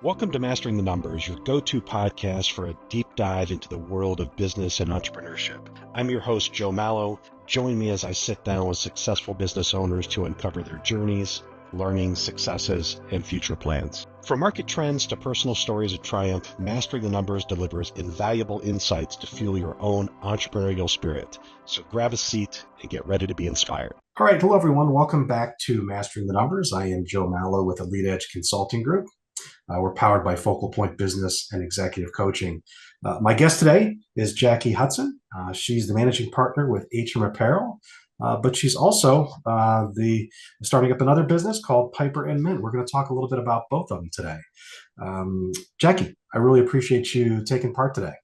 Welcome to Mastering the Numbers, your go-to podcast for a deep dive into the world of business and entrepreneurship. I'm your host, Joe Mallo. Join me as I sit down with successful business owners to uncover their journeys, learnings, successes, and future plans. From market trends to personal stories of triumph, Mastering the Numbers delivers invaluable insights to fuel your own entrepreneurial spirit. So grab a seat and get ready to be inspired. All right. Hello, everyone. Welcome back to Mastering the Numbers. I am Joe Mallo with Elite Edge Consulting Group. We're powered by Focal Point Business and Executive Coaching. My guest today is Jackie Hudson. She's the managing partner with Atrium Apparel, but she's also starting up another business called Piper and Mint. We're going to talk a little bit about both of them today. Jackie, I really appreciate you taking part today.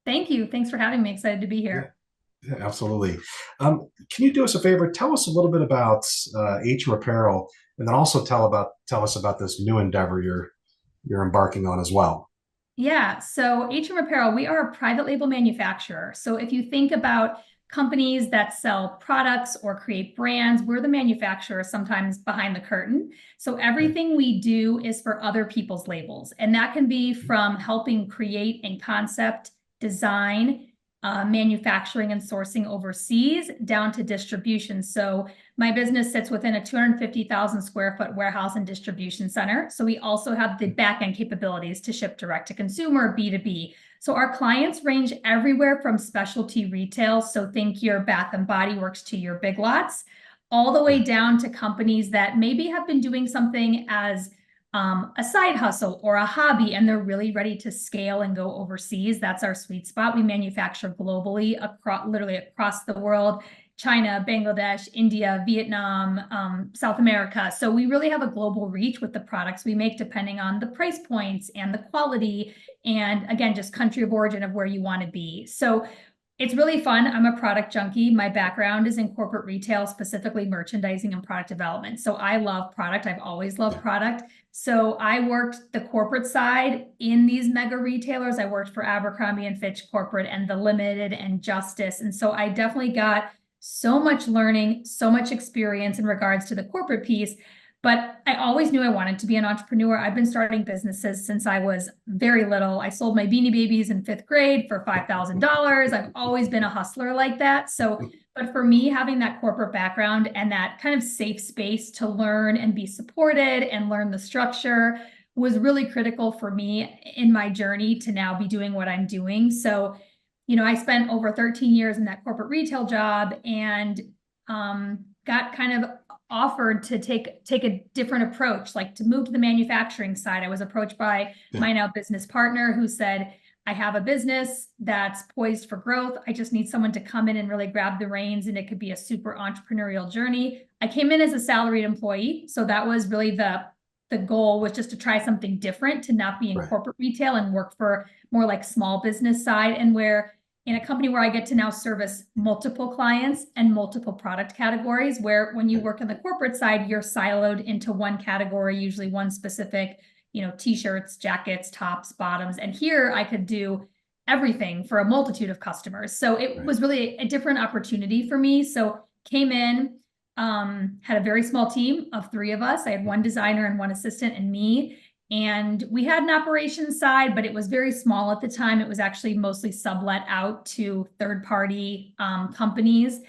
Thank you. Thanks for having me. Excited to be here. Yeah, absolutely. Can you do us a favor? Tell us a little bit about Atrium Apparel, and then also tell us about this new endeavor you're embarking on as well. Yeah. So Atrium Apparel, we are a private label manufacturer. So if you think about companies that sell products or create brands, we're the manufacturer sometimes behind the curtain. So everything we do is for other people's labels. And that can be from helping create and concept, design, manufacturing and sourcing overseas down to distribution. So my business sits within a 250,000 square foot warehouse and distribution center. So we also have the back end capabilities to ship direct to consumer, B2B. So our clients range everywhere from specialty retail. So think your Bath and Body Works to your Big Lots, all the way down to companies that maybe have been doing something as a side hustle or a hobby, and they're really ready to scale and go overseas. That's our sweet spot. We manufacture globally, literally across the world: China, Bangladesh, India, Vietnam, South America. So we really have a global reach with the products we make, depending on the price points and the quality, and again, just country of origin of where you want to be. So it's really fun. I'm a product junkie. My background is in corporate retail, specifically merchandising and product development. So I love product. I've always loved product. So I worked the corporate side in these mega retailers. I worked for Abercrombie and Fitch corporate and the Limited and Justice. And so I definitely got so much learning, so much experience in regards to the corporate piece. But I always knew I wanted to be an entrepreneur. I've been starting businesses since I was very little. I sold my Beanie Babies in 5th grade for $5,000. I've always been a hustler like that. So, but for me, having that corporate background and that kind of safe space to learn and be supported and learn the structure was really critical for me in my journey to now be doing what I'm doing. So, I spent over 13 years in that corporate retail job and got kind of offered to take a different approach, like to move to the manufacturing side. I was approached by my now business partner who said, I have a business that's poised for growth. I just need someone to come in and really grab the reins, and it could be a super entrepreneurial journey. I came in as a salaried employee. So that was really the goal, was just to try something different, to not be in corporate retail and work for more like small business side, and where in a company where I get to now service multiple clients and multiple product categories, where when you work on the corporate side, you're siloed into one category, usually one specific, t-shirts, jackets, tops, bottoms. And here I could do everything for a multitude of customers. So it was really a different opportunity for me. So came in, had a very small team of 3 of us. I had 1 designer and 1 assistant and me. And we had an operations side, but it was very small at the time. It was actually mostly sublet out to third-party companies.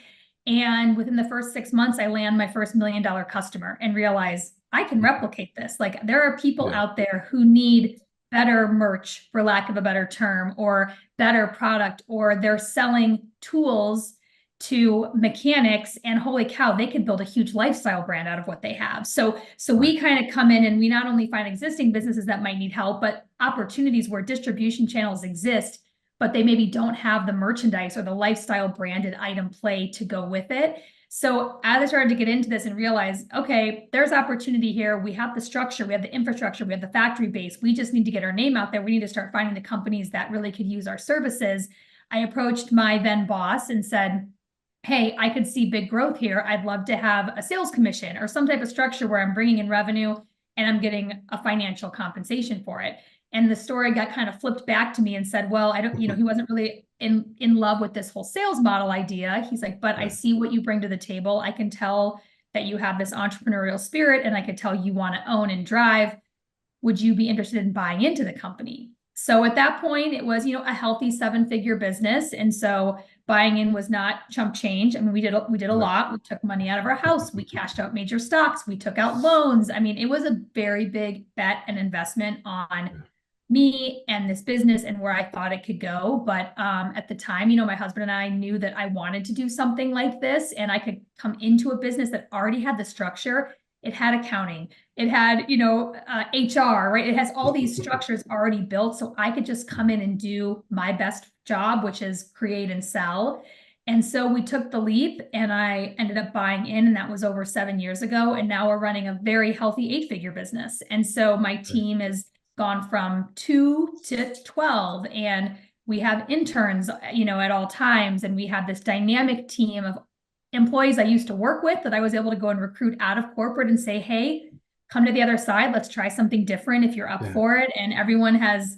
And within the first 6 months, I land my first $1 million customer and realize I can replicate this. Like, there are people out there who need better merch, for lack of a better term, or better product, or they're selling tools to mechanics, and holy cow, they could build a huge lifestyle brand out of what they have. So we kind of come in and we not only find existing businesses that might need help, but opportunities where distribution channels exist, but they maybe don't have the merchandise or the lifestyle branded item play to go with it. So as I started to get into this and realize, okay, there's opportunity here. We have the structure, we have the infrastructure, we have the factory base. We just need to get our name out there. We need to start finding the companies that really could use our services. I approached my then boss and said, hey, I could see big growth here. I'd love to have a sales commission or some type of structure where I'm bringing in revenue and I'm getting a financial compensation for it. And the story got kind of flipped back to me and said, well, I don't, he wasn't really in love with this whole sales model idea. He's like, but I see what you bring to the table. I can tell that you have this entrepreneurial spirit, and I could tell you want to own and drive. would you be interested in buying into the company? So at that point, it was, a healthy 7-figure business. And so buying in was not chump change. I mean, we did a lot. We took money out of our house. We cashed out major stocks. We took out loans. I mean, it was a very big bet and investment on me and this business and where I thought it could go. But at the time, my husband and I knew that I wanted to do something like this, and I could come into a business that already had the structure. It had accounting, it had, HR, right? It has all these structures already built. So I could just come in and do my best job, which is create and sell. And so we took the leap, and I ended up buying in, and that was over 7 years ago. And now we're running a very healthy 8-figure business. And so my team is gone from 2 to 12, and we have interns, at all times. And we have this dynamic team of employees I used to work with that I was able to go and recruit out of corporate and say, hey, come to the other side. Let's try something different if you're up for it. And everyone has,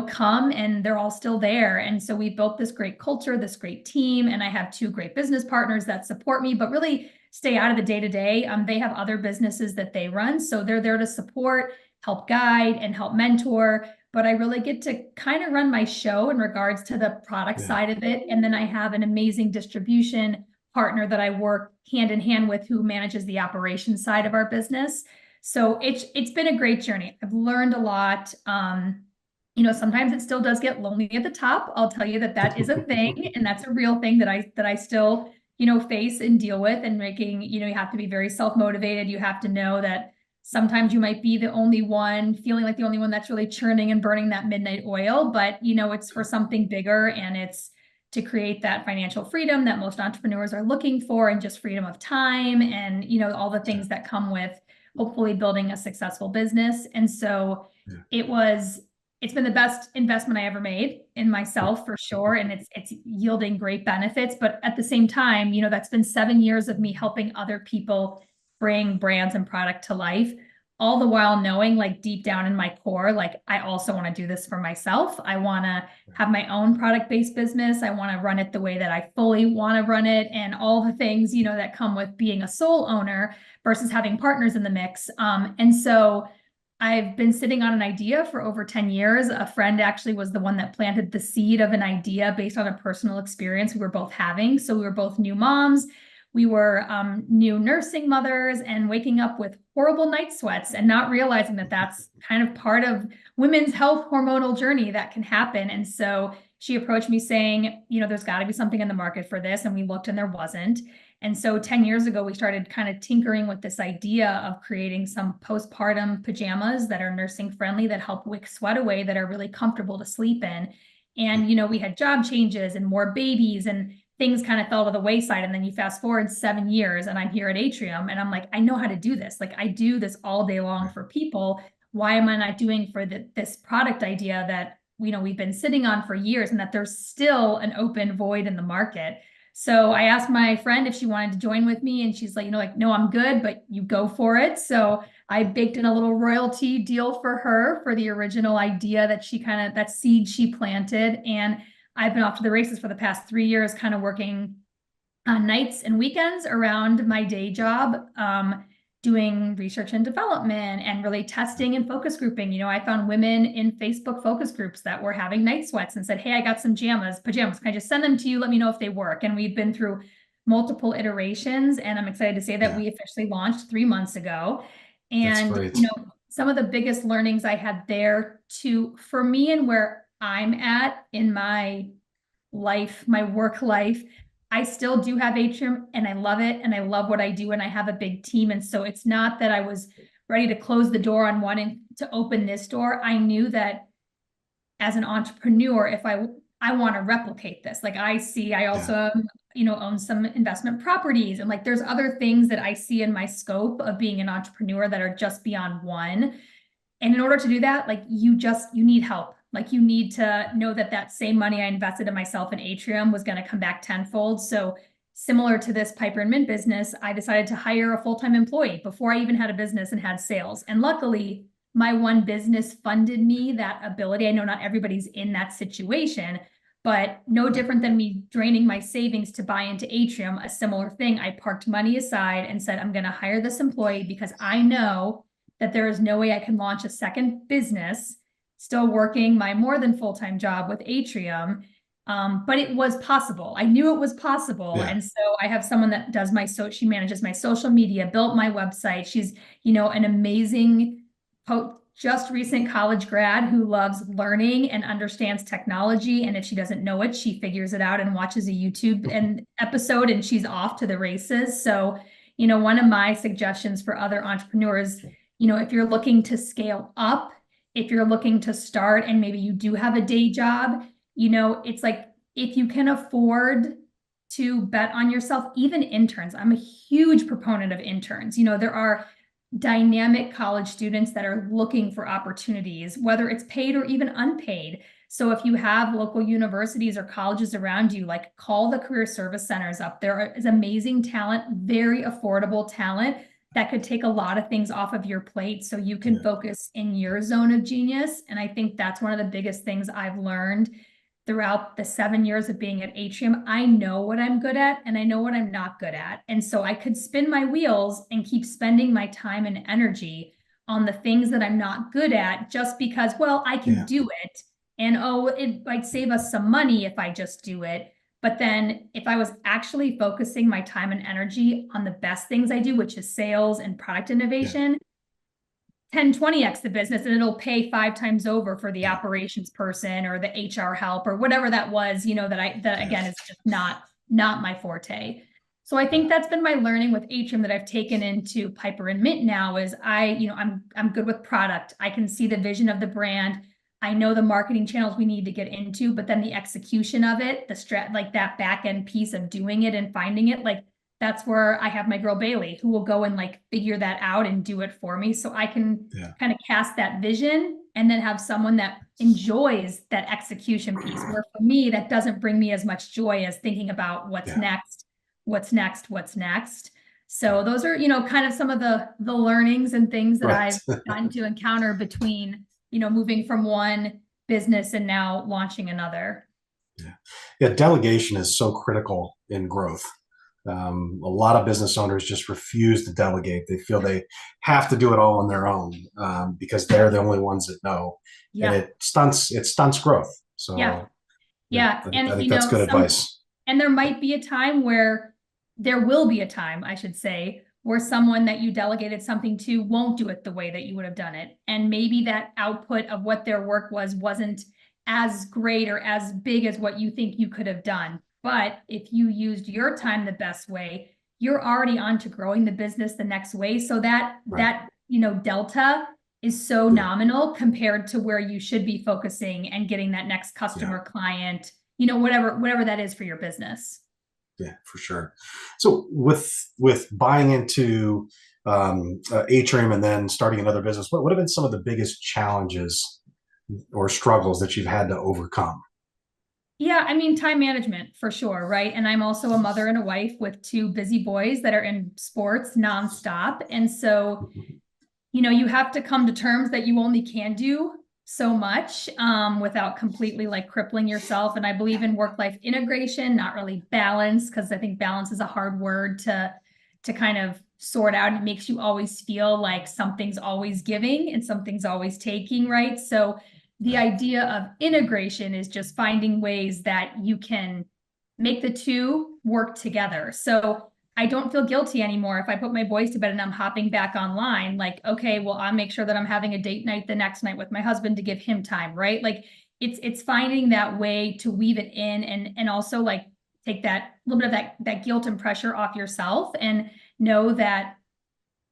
come, and they're all still there. And so we built this great culture, this great team. And I have 2 great business partners that support me, but really stay out of the day-to-day. They have other businesses that they run. So they're there to support, help guide, and help mentor. But I really get to kind of run my show in regards to the product side of it. And then I have an amazing distribution partner that I work hand in hand with, who manages the operations side of our business. So it's been a great journey. I've learned a lot. Sometimes it still does get lonely at the top. I'll tell you that is a thing, and that's a real thing that I still, face and deal with, and making, you have to be very self-motivated. You have to know that sometimes you might be the only one, feeling like the only one that's really churning and burning that midnight oil, but it's for something bigger, and it's to create that financial freedom that most entrepreneurs are looking for, and just freedom of time, and all the things that come with hopefully building a successful business. And so it's been the best investment I ever made in myself, for sure. And it's yielding great benefits. But at the same time, that's been 7 years of me helping other people bring brands and product to life, all the while knowing, like, deep down in my core, like, I also want to do this for myself. I want to have my own product-based business. I want to run it the way that I fully want to run it, and all the things, that come with being a sole owner versus having partners in the mix. And so I've been sitting on an idea for over 10 years. A friend actually was the one that planted the seed of an idea based on a personal experience we were both having. So we were both new moms. We were new nursing mothers, and waking up with horrible night sweats and not realizing that that's kind of part of women's health hormonal journey that can happen. And so she approached me saying, there's got to be something in the market for this. And we looked, and there wasn't. And so 10 years ago, we started kind of tinkering with this idea of creating some postpartum pajamas that are nursing friendly, that help wick sweat away, that are really comfortable to sleep in. And, we had job changes and more babies, and things kind of fell to the wayside. And then you fast forward 7 years, and I'm here at Atrium, and I'm like, I know how to do this. Like, I do this all day long for people. Why am I not doing for this product idea that, we've been sitting on for years, and that there's still an open void in the market? So I asked my friend if she wanted to join with me, and she's like, no, I'm good, but you go for it. So I baked in a little royalty deal for her for the original idea that seed she planted. And I've been off to the races for the past 3 years, kind of working on nights and weekends around my day job, doing research and development, and really testing and focus grouping. I found women in Facebook focus groups that were having night sweats, and said, hey, I got some pajamas. Can I just send them to you? Let me know if they work. And we've been through multiple iterations, and I'm excited to say that we officially launched 3 months ago. And, some of the biggest learnings I had there for me, and where I'm at in my life, my work life, I still do have Atrium, and I love it, and I love what I do, and I have a big team. And so it's not that I was ready to close the door on wanting to open this door. I knew that as an entrepreneur, if I want to replicate this, like, I also own some investment properties, and like, there's other things that I see in my scope of being an entrepreneur that are just beyond one. And in order to do that, like, you need help. Like, you need to know that same money I invested in myself in Atrium was going to come back tenfold. So similar to this Piper and Mint business, I decided to hire a full-time employee before I even had a business and had sales. And luckily, my one business funded me that ability. I know not everybody's in that situation, but no different than me draining my savings to buy into Atrium, a similar thing. I parked money aside and said, I'm going to hire this employee because I know that there is no way I can launch a second business, still working my more than full-time job with Atrium. But it was possible. I knew it was possible. Yeah. And so I have someone that does she manages my social media, built my website. She's, an amazing just recent college grad who loves learning and understands technology. And if she doesn't know it, she figures it out and watches a YouTube episode, and she's off to the races. So, one of my suggestions for other entrepreneurs, if you're looking to scale up, if you're looking to start and maybe you do have a day job, it's like, if you can afford to bet on yourself, even interns. I'm a huge proponent of interns. There are dynamic college students that are looking for opportunities, whether it's paid or even unpaid. So if you have local universities or colleges around you, like, call the career service centers up. There is amazing talent, very affordable talent that could take a lot of things off of your plate so you can focus in your zone of genius. And I think that's one of the biggest things I've learned throughout the 7 years of being at Atrium. I know what I'm good at and I know what I'm not good at. And so I could spin my wheels and keep spending my time and energy on the things that I'm not good at just because, well, I can do it. And it might save us some money if I just do it. But then if I was actually focusing my time and energy on the best things I do, which is sales and product innovation, 10, 20x the business, and it'll pay 5 times over for the operations person or the HR help or whatever that was, that again is just not my forte. So I think that's been my learning with Atrium that I've taken into Piper and Mint now is I'm good with product. I can see the vision of the brand. I know the marketing channels we need to get into, but then the execution of it, like that back end piece of doing it and finding it, like, that's where I have my girl Bailey, who will go and figure that out and do it for me. So I can kind of cast that vision and then have someone that enjoys that execution piece. Where for me, that doesn't bring me as much joy as thinking about what's next. So those are, kind of some of the learnings and things that I've gotten to encounter between, moving from one business and now launching another. Yeah. Delegation is so critical in growth. A lot of business owners just refuse to delegate. They feel they have to do it all on their own because they're the only ones that know, and it stunts growth. So and I think that's good advice. And there might be a time there will be a time, I should say, where someone that you delegated something to won't do it the way that you would have done it, and maybe that output of what their work wasn't as great or as big as what you think you could have done. But if you used your time the best way, you're already on to growing the business the next way. So that delta is so nominal compared to where you should be focusing and getting that next customer, client, whatever that is for your business. Yeah, for sure. So with buying into Atrium and then starting another business, what have been some of the biggest challenges or struggles that you've had to overcome? Yeah, time management for sure, right? And I'm also a mother and a wife with 2 busy boys that are in sports nonstop. And so, you have to come to terms that you only can do so much without completely crippling yourself. And I believe in work-life integration, not really balance, because I think balance is a hard word to kind of sort out. It makes you always feel like something's always giving and something's always taking, right? So the idea of integration is just finding ways that you can make the 2 work together. So I don't feel guilty anymore if I put my boys to bed and I'm hopping back online, okay, well, I'll make sure that I'm having a date night the next night with my husband to give him time, right? It's finding that way to weave it in and also take that little bit of that guilt and pressure off yourself, and know that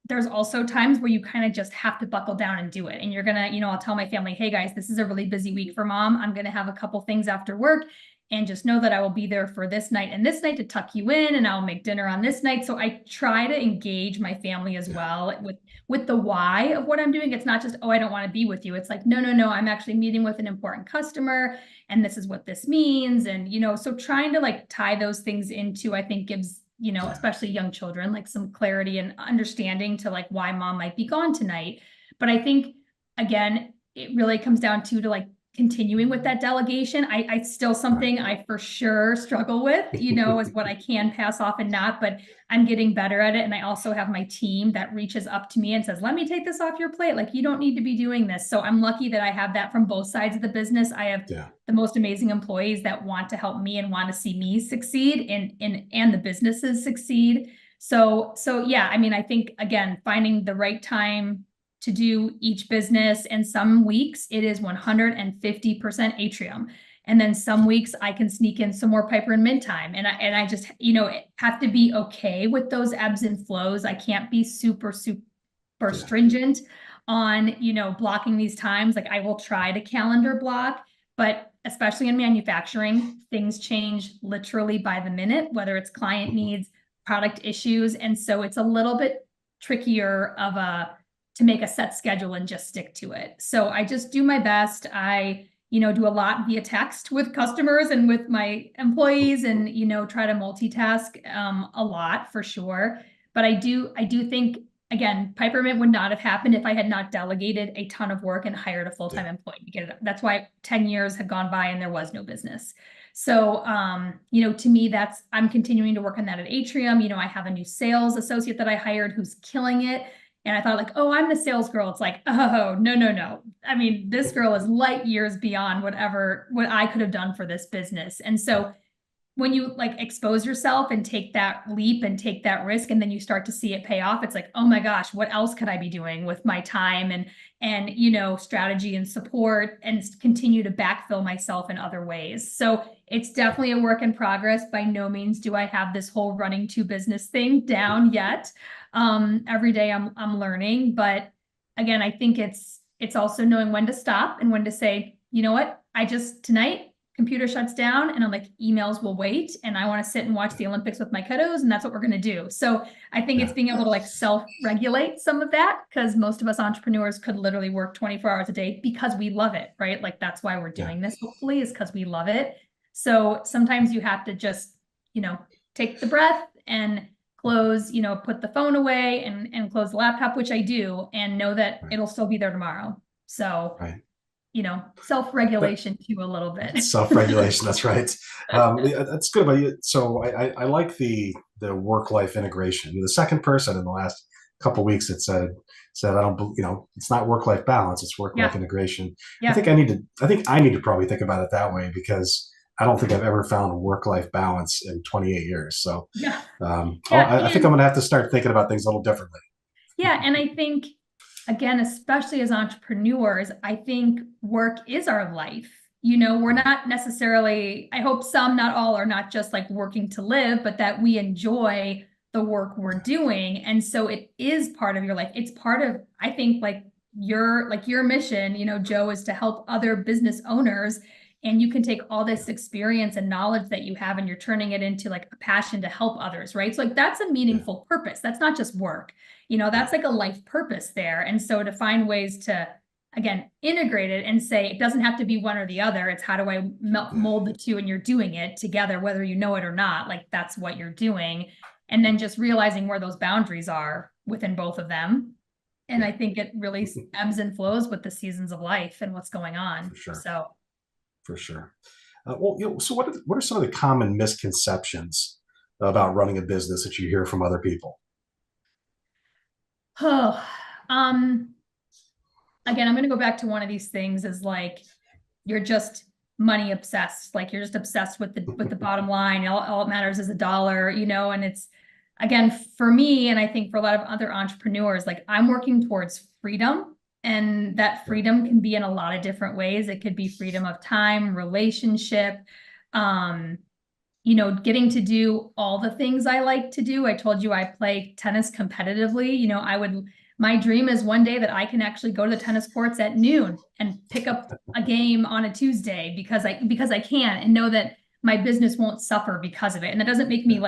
there's also times where you kind of just have to buckle down and do it. And you're gonna, I'll tell my family, hey guys, this is a really busy week for mom. I'm gonna have a couple things after work, and just know that I will be there for this night and this night to tuck you in, and I'll make dinner on this night. So I try to engage my family as well with the why of what I'm doing. It's not just, oh, I don't want to be with you. It's like, no, I'm actually meeting with an important customer, and this is what this means. And, so trying to tie those things into, I think gives, especially young children, some clarity and understanding to why mom might be gone tonight. But I think, again, it really comes down to continuing with that delegation. I still something I for sure struggle with, is what I can pass off and not, but I'm getting better at it. And I also have my team that reaches up to me and says, let me take this off your plate. Like, you don't need to be doing this. So I'm lucky that I have that from both sides of the business. I have the most amazing employees that want to help me and want to see me succeed and the businesses succeed. So yeah, I mean, I think, again, finding the right time to do each business. And some weeks it is 150% Atrium. And then some weeks I can sneak in some more Piper and Mint time. And I just, have to be okay with those ebbs and flows. I can't be super stringent on, blocking these times. Like, I will try to calendar block, but especially in manufacturing, things change literally by the minute, whether it's client needs, product issues. And so it's a little bit trickier to make a set schedule and just stick to it. So I just do my best. I, do a lot via text with customers and with my employees and, try to multitask a lot for sure. But I do think, again, Pipermint would not have happened if I had not delegated a ton of work and hired a full-time employee to get it. That's why 10 years have gone by and there was no business. So, to me, I'm continuing to work on that at Atrium. I have a new sales associate that I hired who's killing it. And I thought, like, oh, I'm the sales girl. It's like, oh, no. I mean, this girl is light years beyond what I could have done for this business. And so when you expose yourself and take that leap and take that risk, and then you start to see it pay off, it's like, oh my gosh, what else could I be doing with my time and strategy and support, and continue to backfill myself in other ways. So it's definitely a work in progress. By no means do I have this whole running two business thing down yet. Every day I'm learning, but again, I think it's also knowing when to stop and when to say, you know what, tonight computer shuts down and I'm like, emails will wait. And I want to sit and watch the Olympics with my kiddos. And that's what we're going to do. So I think it's being able to self-regulate some of that, because most of us entrepreneurs could literally work 24 hours a day because we love it, right? Like, that's why we're doing this, hopefully, is because we love it. So sometimes you have to just, take the breath and close, put the phone away and close the laptop, which I do, and know that it'll still be there tomorrow. So self-regulation too, a little bit. Self-regulation, that's right. That's good about you. So I like the work-life integration. You're the second person in the last couple of weeks that said I don't, it's not work-life balance, it's work-life integration. I think I need to probably think about it that way, because I don't think I've ever found work-life balance in 28 years. So I think I'm going to have to start thinking about things a little differently. Yeah. And I think, again, especially as entrepreneurs, I think work is our life. We're not necessarily, I hope some, not all, are not just working to live, but that we enjoy the work we're doing. And so it is part of your life. It's part of, I think, your mission, Joe, is to help other business owners. And you can take all this experience and knowledge that you have, and you're turning it into a passion to help others, right? So that's a meaningful purpose. That's not just work, that's a life purpose there. And so to find ways to, again, integrate it and say, it doesn't have to be one or the other. It's how do I mold the two, and you're doing it together, whether you know it or not, that's what you're doing. And then just realizing where those boundaries are within both of them. And I think it really ebbs and flows with the seasons of life and what's going on. For sure. So. For sure. So what are some of the common misconceptions about running a business that you hear from other people? Oh, again, I'm going to go back to one of these things is you're just money obsessed. You're just obsessed with the bottom line. All it matters is a dollar, and it's, again, for me, and I think for a lot of other entrepreneurs, I'm working towards freedom. And that freedom can be in a lot of different ways. It could be freedom of time, relationship, getting to do all the things I like to do. I told you I play tennis competitively. My dream is one day that I can actually go to the tennis courts at noon and pick up a game on a Tuesday because I can, and know that my business won't suffer because of it. And that doesn't make me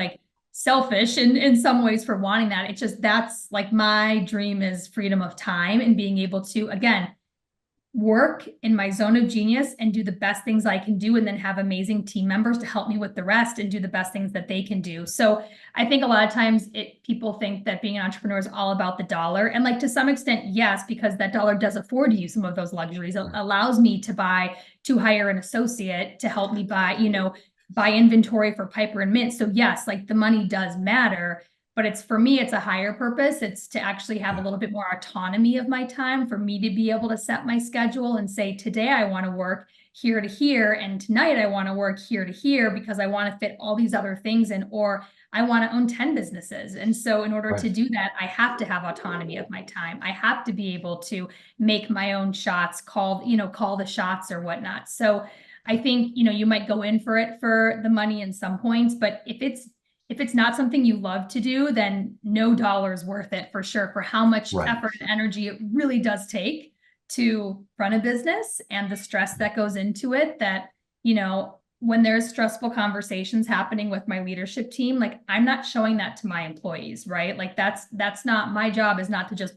selfish in some ways for wanting that. It's just, that's my dream, is freedom of time and being able to, again, work in my zone of genius and do the best things I can do, and then have amazing team members to help me with the rest and do the best things that they can do. So I think a lot of times people think that being an entrepreneur is all about the dollar. And like to some extent, yes, because that dollar does afford you some of those luxuries. It allows me to hire an associate to help me buy inventory for Piper and Mint. So yes, like the money does matter. But for me, it's a higher purpose. It's to actually have a little bit more autonomy of my time, for me to be able to set my schedule and say, today I want to work here to here, and tonight I want to work here to here, because I want to fit all these other things in, or I want to own 10 businesses. And so in order to do that, I have to have autonomy of my time. I have to be able to make my own shots, call the shots or whatnot. So I think, you might go in for it for the money in some points, but if it's not something you love to do, then no dollar is worth it for sure, for how much effort and energy it really does take to run a business and the stress that goes into it. That, when there's stressful conversations happening with my leadership team, like I'm not showing that to my employees, right? Like that's not my job, is not to just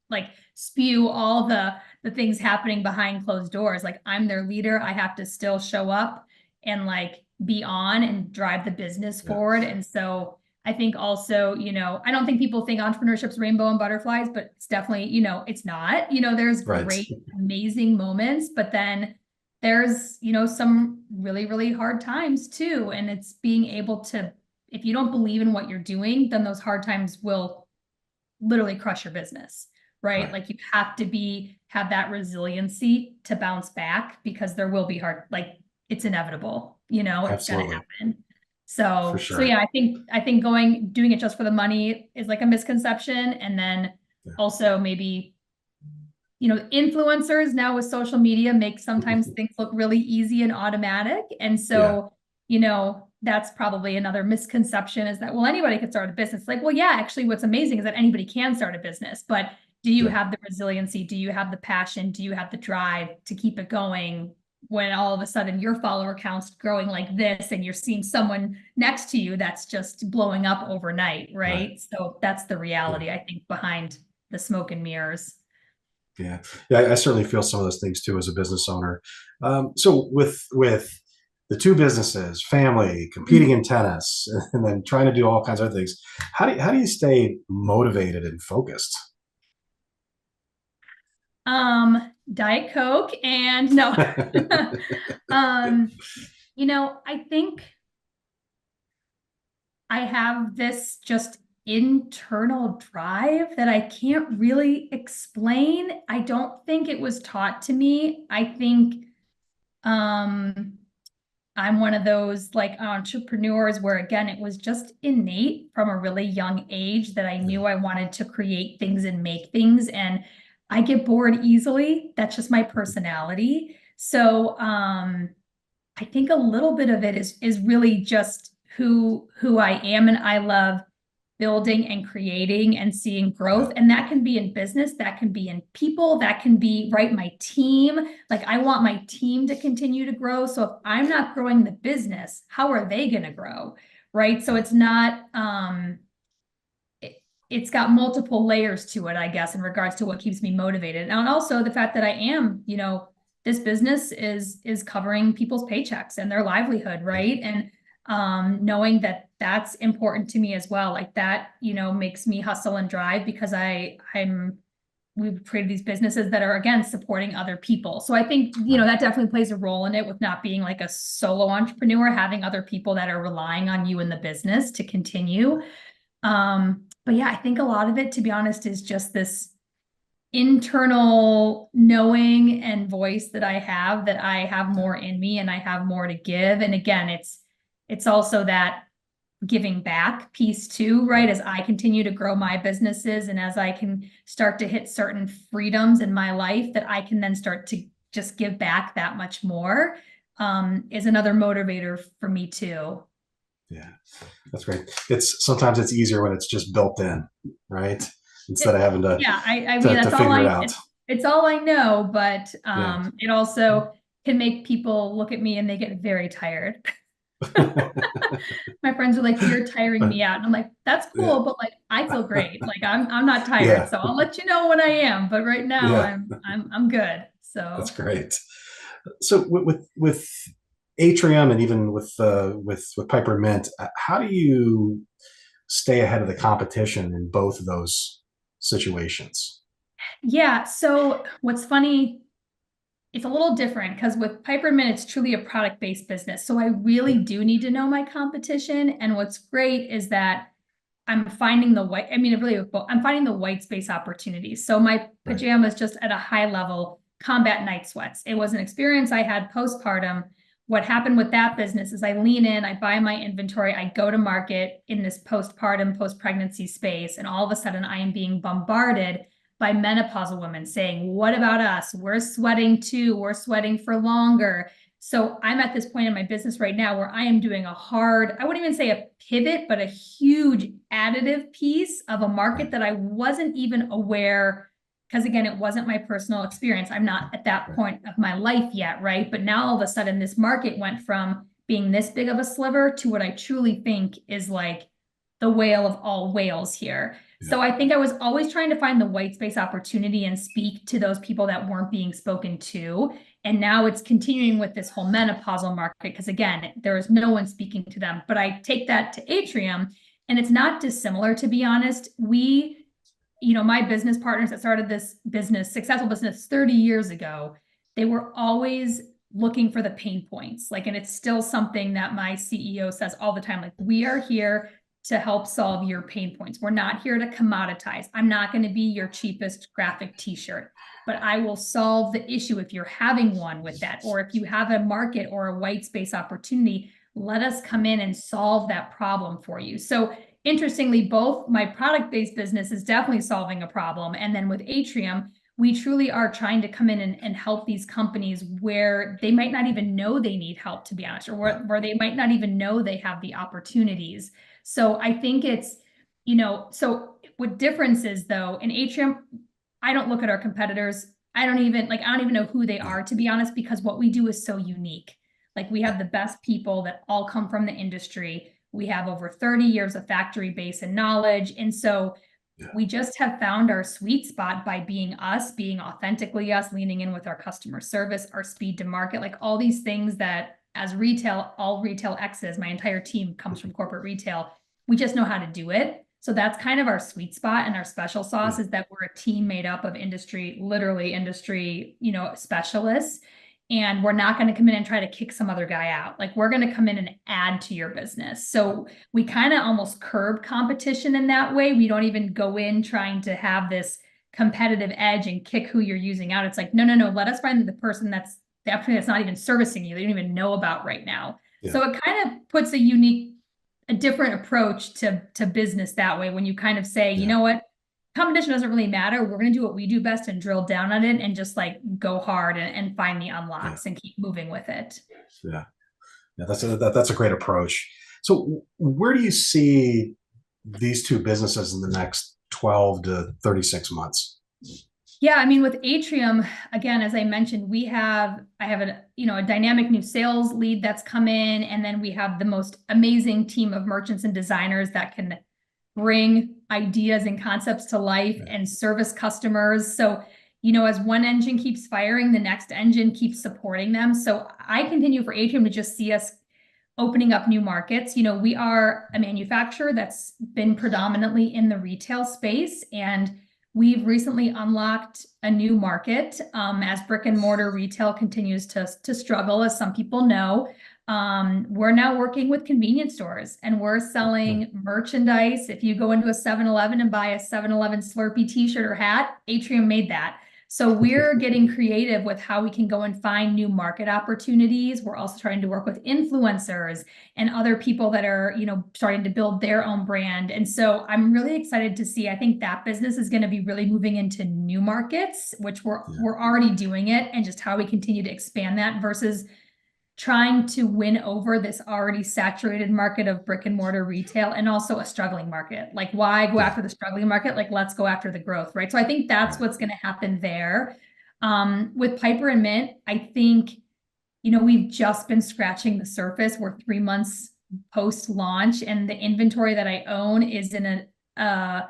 like spew all the things happening behind closed doors. Like I'm their leader. I have to still show up and like be on and drive the business forward. And so I think also, I don't think people think entrepreneurship's rainbow and butterflies, but it's definitely, it's not. There's great, amazing moments, but then there's, some really, really hard times too. And it's being able to, if you don't believe in what you're doing, then those hard times will literally crush your business, right? Like you have to have that resiliency to bounce back, because there will be hard, like it's inevitable, it's going to happen. So, sure. So yeah, I think doing it just for the money is like a misconception. And then also maybe, influencers now with social media make sometimes things look really easy and automatic. And so, that's probably another misconception, is that, well, anybody could start a business. Like, well, yeah, actually what's amazing is that anybody can start a business, but do you have the resiliency? Do you have the passion? Do you have the drive to keep it going when all of a sudden your follower count's growing like this and you're seeing someone next to you that's just blowing up overnight, right? So that's the reality, I think, behind the smoke and mirrors. Yeah. I certainly feel some of those things too as a business owner. So with the two businesses, family, competing in tennis, and then trying to do all kinds of other things, how do you stay motivated and focused? Diet Coke and no. I think I have this just internal drive that I can't really explain. I don't think it was taught to me. I think I'm one of those like entrepreneurs where, again, it was just innate from a really young age that I knew I wanted to create things and make things. And I get bored easily. That's just my personality. So I think a little bit of it is really just who I am, and I love building and creating and seeing growth. And that can be in business, that can be in people, that can be my team. Like I want my team to continue to grow. So if I'm not growing the business, how are they going to grow? Right. So it's not, it's got multiple layers to it, I guess, in regards to what keeps me motivated. And also the fact that I am, this business is covering people's paychecks and their livelihood. Right. And knowing that that's important to me as well. Like that, makes me hustle and drive, because we've created these businesses that are, again, supporting other people. So I think, that definitely plays a role in it, with not being like a solo entrepreneur, having other people that are relying on you in the business to continue. But yeah, I think a lot of it, to be honest, is just this internal knowing and voice that I have more in me and I have more to give. And again, it's also that giving back piece too, right? As I continue to grow my businesses and as I can start to hit certain freedoms in my life, that I can then start to just give back that much more, is another motivator for me too. Yeah, that's great. Sometimes it's easier when it's just built in, right? Instead of having to, I mean, that's figure it out. It's all I know, but it also can make people look at me and they get very tired. My friends are like, "You're tiring me out," and I'm like, "That's cool, but like I feel great. Like I'm not tired, so I'll let you know when I am. But right now, I'm good." That's So great. So with Atrium and even with Piper Mint, how do you stay ahead of the competition in both of those situations? yeah, so what's funny, it's a little different because with Piper Mint, it's truly a product-based business. So I really do need to know my competition. And what's great is that I'm finding the white, I mean, really, I'm finding the white space opportunities. So my Right. pajamas just at a high level, combat night sweats. It was an experience I had postpartum. What happened with that business is I lean in, I buy my inventory, I go to market in this postpartum, post-pregnancy space, and all of a sudden I am being bombarded by menopausal women saying, what about us? We're sweating too. We're sweating for longer. So I'm at this point in my business right now where I am doing a hard, I wouldn't even say a pivot, but a huge additive piece of a market that I wasn't even aware, because again, it wasn't my personal experience. I'm not at that point of my life yet, right? But now all of a sudden this market went from being this big of a sliver to what I truly think is like the whale of all whales here. Yeah. So I think I was always trying to find the white space opportunity and speak to those people that weren't being spoken to. And now it's continuing with this whole menopausal market because again, there is no one speaking to them. But I take that to Atrium and it's not dissimilar, to be honest. My business partners that started this business, successful business 30 years ago, they were always looking for the pain points. Like, and it's still something that my CEO says all the time, like, we are here to help solve your pain points. We're not here to commoditize. I'm not going to be your cheapest graphic t-shirt, but I will solve the issue if you're having one with that, or if you have a market or a white space opportunity, let us come in and solve that problem for you. So interestingly, both my product-based business is definitely solving a problem. And then with Atrium, we truly are trying to come in and help these companies where they might not even know they need help, to be honest, or where they might not even know they have the opportunities. So I think it's, so what difference is though, in Atrium, I don't look at our competitors. I don't even know who they are, to be honest, because what we do is so unique. Like we have the best people that all come from the industry. We have over 30 years of factory base and knowledge. And so we just have found our sweet spot by being us, being authentically us, leaning in with our customer service, our speed to market, like all these things that as retail, all retail X's, my entire team comes from corporate retail. We just know how to do it. So that's kind of our sweet spot, and our special sauce is that we're a team made up of literally industry, specialists. And we're not going to come in and try to kick some other guy out. Like we're going to come in and add to your business. So we kind of almost curb competition in that way. We don't even go in trying to have this competitive edge and kick who you're using out. It's like, no. Let us find the person that's not even servicing you. They don't even know about right now. Yeah. So it kind of puts a different approach to business that way. When you kind of say, you know what? Competition doesn't really matter. We're going to do what we do best and drill down on it and just like go hard and find the unlocks and keep moving with it. Yeah. That's a great approach. So where do you see these two businesses in the next 12 to 36 months? Yeah, I mean, with Atrium, again, as I mentioned, I have a dynamic new sales lead that's come in, and then we have the most amazing team of merchants and designers that can bring ideas and concepts to life and service customers. So, as one engine keeps firing, the next engine keeps supporting them. So I continue for Atrium to just see us opening up new markets. We are a manufacturer that's been predominantly in the retail space, and we've recently unlocked a new market as brick and mortar retail continues to struggle, as some people know. We're now working with convenience stores, and we're selling merchandise. If you go into a 7-Eleven and buy a 7-Eleven Slurpee t-shirt or hat, Atrium made that. So we're getting creative with how we can go and find new market opportunities. We're also trying to work with influencers and other people that are, starting to build their own brand. And so I'm really excited to see, I think that business is going to be really moving into new markets, which we're already doing it, and just how we continue to expand that versus trying to win over this already saturated market of brick and mortar retail and also a struggling market. Like, why go after the struggling market? Like, let's go after the growth, right? So I think that's what's going to happen there. With Piper and Mint, I think, we've just been scratching the surface. We're 3 months post-launch, and the inventory that I own is in a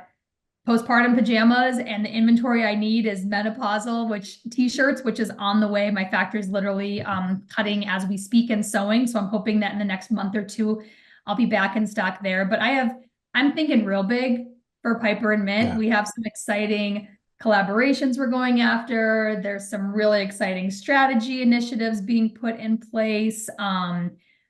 postpartum pajamas, and the inventory I need is menopausal, which t-shirts, which is on the way. My factory is literally cutting as we speak and sewing. So I'm hoping that in the next month or two, I'll be back in stock there. But I'm thinking real big for Piper and Mint. Yeah. We have some exciting collaborations we're going after. There's some really exciting strategy initiatives being put in place.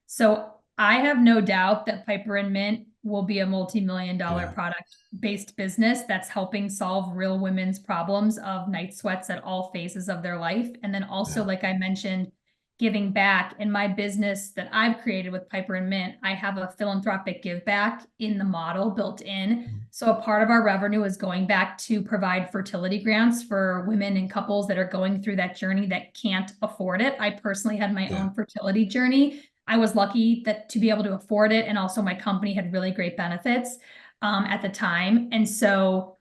So I have no doubt that Piper and Mint will be a multi-million-dollar product-based business that's helping solve real women's problems of night sweats at all phases of their life. And then also, like I mentioned, giving back. In my business that I've created with Piper and Mint, I have a philanthropic give back in the model built in. So a part of our revenue is going back to provide fertility grants for women and couples that are going through that journey that can't afford it. I personally had my own fertility journey. I was lucky to be able to afford it. And also my company had really great benefits at the time. And so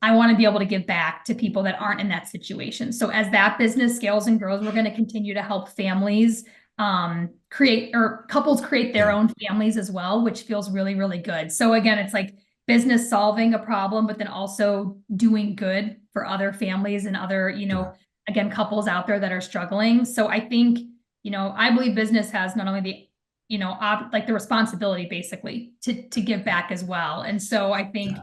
I want to be able to give back to people that aren't in that situation. So as that business scales and grows, we're going to continue to help families couples create their own families as well, which feels really, really good. So again, it's like business solving a problem, but then also doing good for other families and other, again, couples out there that are struggling. So I think, I believe business has not only the the responsibility basically to give back as well. And so I think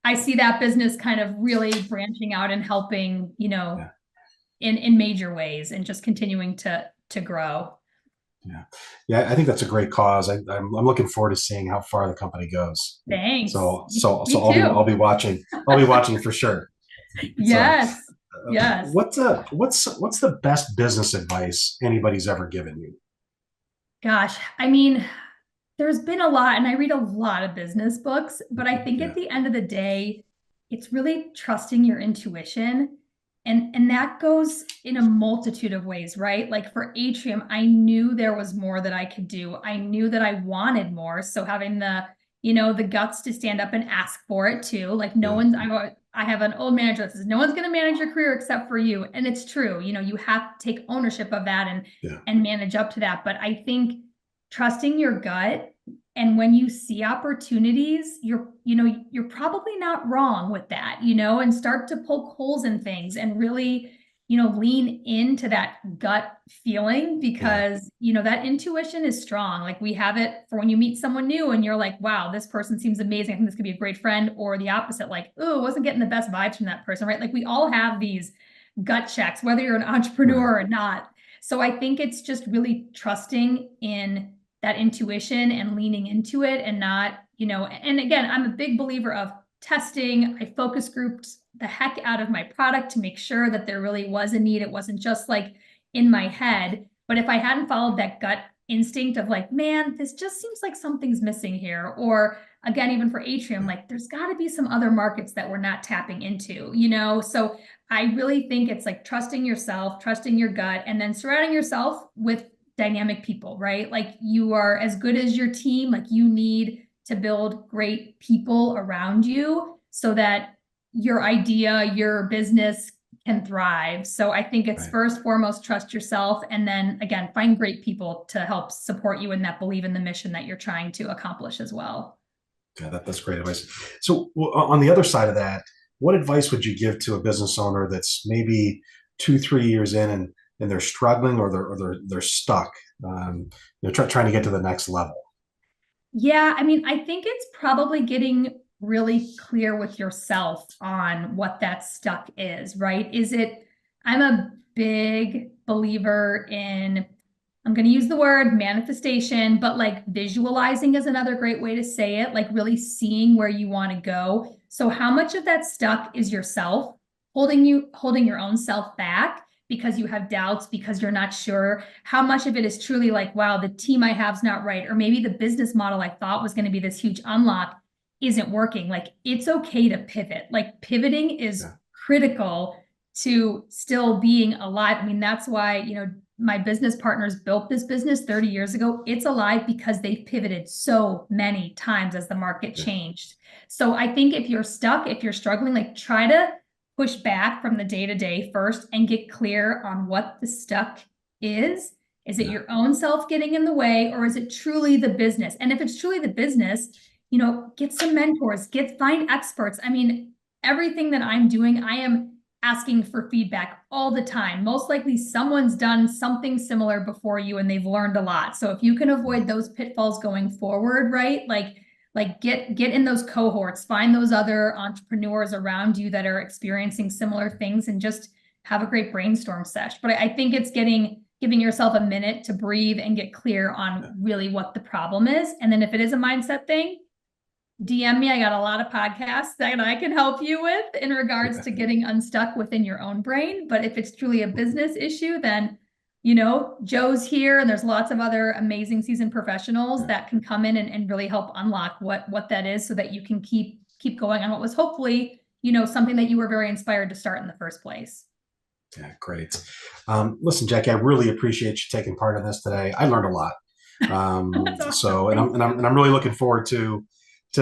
I see that business kind of really branching out and helping, in major ways and just continuing to grow. Yeah. I think that's a great cause. I'm looking forward to seeing how far the company goes. Thanks. So Me I'll be watching. I'll be watching for sure. Yes. Yes. What's the best business advice anybody's ever given you? Gosh, I mean, there's been a lot, and I read a lot of business books, but I think at the end of the day, it's really trusting your intuition. And that goes in a multitude of ways, right? Like for Atrium, I knew there was more that I could do. I knew that I wanted more. So having the guts to stand up and ask for it too. Like I have an old manager that says, no one's going to manage your career except for you. And it's true. You have to take ownership of that and manage up to that. But I think trusting your gut, and when you see opportunities, you're probably not wrong with that, and start to poke holes in things and really, lean into that gut feeling because, that intuition is strong. Like we have it for when you meet someone new and you're like, wow, this person seems amazing. I think this could be a great friend, or the opposite, like, oh, wasn't getting the best vibes from that person, right? Like we all have these gut checks, whether you're an entrepreneur or not. So I think it's just really trusting in that intuition and leaning into it and not, and again, I'm a big believer of testing. I focus grouped the heck out of my product to make sure that there really was a need. It wasn't just like in my head, but if I hadn't followed that gut instinct of like, man, this just seems like something's missing here. Or again, even for Atrium, like there's gotta be some other markets that we're not tapping into, So I really think it's like trusting yourself, trusting your gut, and then surrounding yourself with dynamic people, right? Like you are as good as your team. Like you need to build great people around you so that your idea, your business can thrive. So I think it's first, foremost, trust yourself. And then again, find great people to help support you and that believe in the mission that you're trying to accomplish as well. Yeah, that's great advice. So on the other side of that, what advice would you give to a business owner that's maybe 2-3 years in and they're struggling or they're stuck, trying to get to the next level? Yeah, I mean, I think it's probably getting really clear with yourself on what that stuck is, right? I'm a big believer in, I'm going to use the word manifestation, but like visualizing is another great way to say it, like really seeing where you want to go. So how much of that stuck is yourself holding your own self back because you have doubts, because you're not sure? How much of it is truly like, wow, the team I have is not right, or maybe the business model I thought was going to be this huge unlock isn't working? Like it's okay to pivot. Like pivoting is critical to still being alive. I mean, that's why, my business partners built this business 30 years ago. It's alive because they've pivoted so many times as the market changed. So I think if you're stuck, if you're struggling, like try to push back from the day-to-day first and get clear on what the stuck is. Is it your own self getting in the way, or is it truly the business? And if it's truly the business, get some mentors, find experts. I mean, everything that I'm doing, I am asking for feedback all the time. Most likely someone's done something similar before you and they've learned a lot. So if you can avoid those pitfalls going forward, right? Like get in those cohorts, find those other entrepreneurs around you that are experiencing similar things, and just have a great brainstorm sesh. But I think it's giving yourself a minute to breathe and get clear on really what the problem is. And then if it is a mindset thing, DM me. I got a lot of podcasts that I can help you with in regards to getting unstuck within your own brain. But if it's truly a business issue, then, Joe's here, and there's lots of other amazing seasoned professionals that can come in and really help unlock what that is, so that you can keep going on what was hopefully, something that you were very inspired to start in the first place. Yeah, great. Listen, Jackie, I really appreciate you taking part in this today. I learned a lot. Awesome. So, and I'm really looking forward to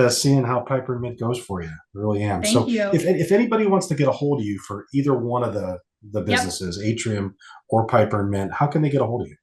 seeing how Piper and Mint goes for you. I really am. Thank you. If anybody wants to get a hold of you for either one of the businesses, Atrium or Piper and Mint, how can they get a hold of you?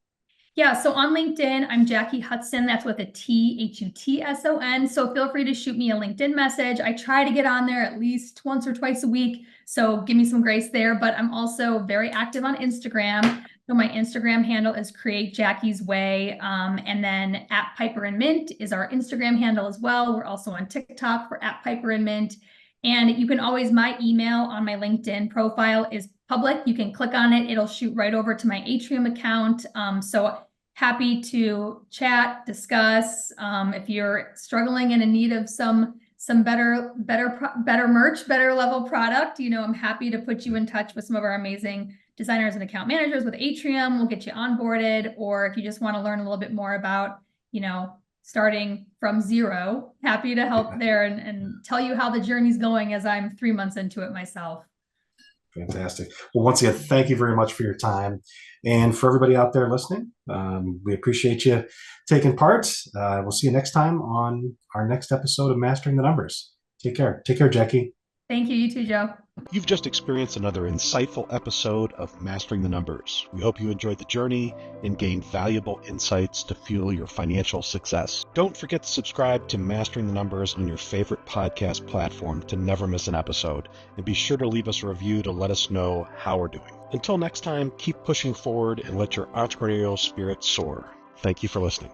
Yeah, so on LinkedIn, I'm Jackie Hudson. That's with a T, Hutson. So feel free to shoot me a LinkedIn message. I try to get on there at least once or twice a week, so give me some grace there. But I'm also very active on Instagram. So my Instagram handle is Create Jackie's Way. And then @Piper and Mint is our Instagram handle as well. We're also on TikTok for @Piper and Mint. And you can always, my email on my LinkedIn profile is public. You can click on it. It'll shoot right over to my Atrium account. So happy to chat, discuss. If you're struggling and in need of some better merch, better level product, I'm happy to put you in touch with some of our amazing designers and account managers with Atrium. We'll get you onboarded. Or if you just want to learn a little bit more about, starting from zero, happy to help there and tell you how the journey's going, as I'm 3 months into it myself. Fantastic. Well, once again, thank you very much for your time. And for everybody out there listening, we appreciate you taking part. We'll see you next time on our next episode of Mastering the Numbers. Take care. Take care, Jackie. Thank you. You too, Joe. You've just experienced another insightful episode of Mastering the Numbers. We hope you enjoyed the journey and gained valuable insights to fuel your financial success. Don't forget to subscribe to Mastering the Numbers on your favorite podcast platform to never miss an episode. And be sure to leave us a review to let us know how we're doing. Until next time, keep pushing forward and let your entrepreneurial spirit soar. Thank you for listening.